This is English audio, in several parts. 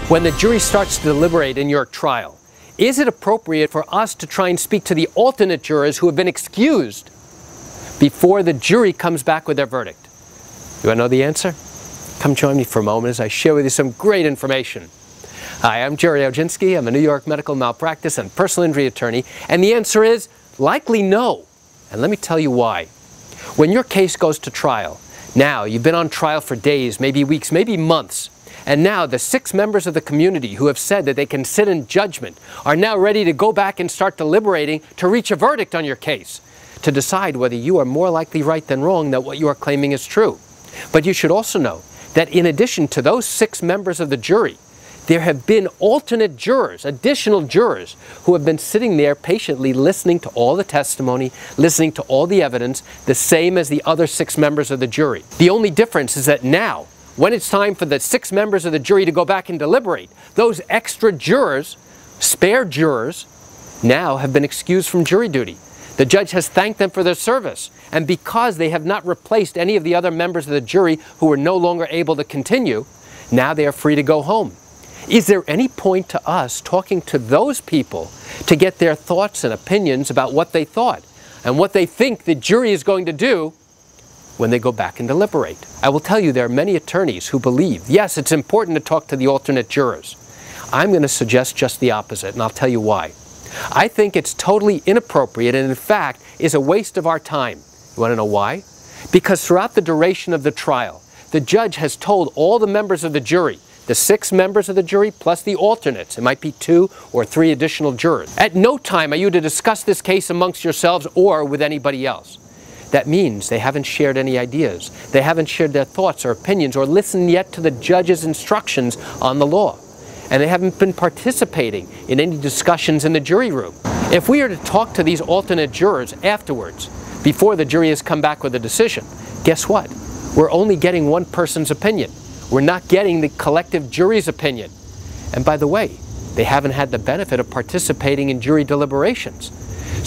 When the jury starts to deliberate in your trial, is it appropriate for us to try and speak to the alternate jurors who have been excused before the jury comes back with their verdict? You want to know the answer? Come join me for a moment as I share with you some great information. Hi, I'm Gerry Oginski. I'm a New York medical malpractice and personal injury attorney, and the answer is likely no. And let me tell you why. When your case goes to trial, now you've been on trial for days, maybe weeks, maybe months, and now the 6 members of the community who have said that they can sit in judgment are now ready to go back and start deliberating to reach a verdict on your case, to decide whether you are more likely right than wrong that what you are claiming is true. But you should also know that in addition to those 6 members of the jury, there have been alternate jurors, additional jurors, who have been sitting there patiently listening to all the testimony, listening to all the evidence, the same as the other 6 members of the jury. The only difference is that now, when it's time for the 6 members of the jury to go back and deliberate, those extra jurors, spare jurors, now have been excused from jury duty. The judge has thanked them for their service, and because they have not replaced any of the other members of the jury who are no longer able to continue, now they are free to go home. Is there any point to us talking to those people to get their thoughts and opinions about what they thought and what they think the jury is going to do when they go back and deliberate? I will tell you there are many attorneys who believe, yes, it's important to talk to the alternate jurors. I'm going to suggest just the opposite, and I'll tell you why. I think it's totally inappropriate and in fact is a waste of our time. You want to know why? Because throughout the duration of the trial, the judge has told all the members of the jury, the 6 members of the jury plus the alternates, it might be 2 or 3 additional jurors, at no time are you to discuss this case amongst yourselves or with anybody else. That means they haven't shared any ideas. They haven't shared their thoughts or opinions or listened yet to the judge's instructions on the law. And they haven't been participating in any discussions in the jury room. If we are to talk to these alternate jurors afterwards, before the jury has come back with a decision, guess what? We're only getting one person's opinion. We're not getting the collective jury's opinion. And by the way, they haven't had the benefit of participating in jury deliberations.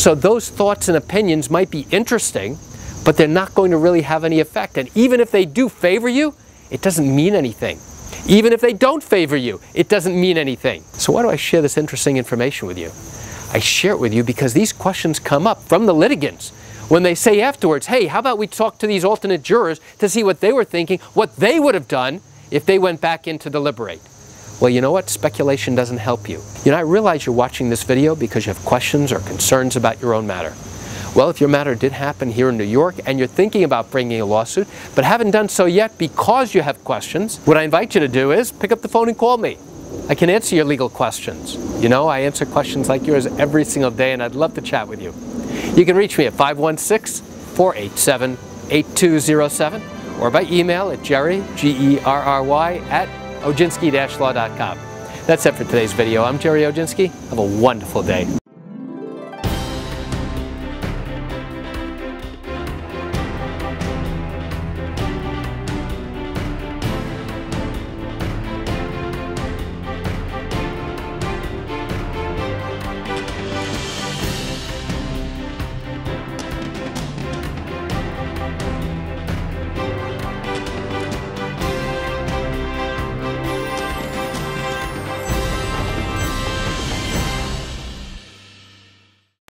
So those thoughts and opinions might be interesting, but they're not going to really have any effect. And even if they do favor you, it doesn't mean anything. Even if they don't favor you, it doesn't mean anything. So why do I share this interesting information with you? I share it with you because these questions come up from the litigants when they say afterwards, hey, how about we talk to these alternate jurors to see what they were thinking, what they would have done if they went back in to deliberate. Well, you know what? Speculation doesn't help you. You know, I realize you're watching this video because you have questions or concerns about your own matter. Well, if your matter did happen here in New York and you're thinking about bringing a lawsuit, but haven't done so yet because you have questions, what I invite you to do is pick up the phone and call me. I can answer your legal questions. You know, I answer questions like yours every single day, and I'd love to chat with you. You can reach me at 516-487-8207 or by email at Gerry, G-E-R-R-Y, at oginski-law.com. That's it for today's video. I'm Gerry Oginski. Have a wonderful day.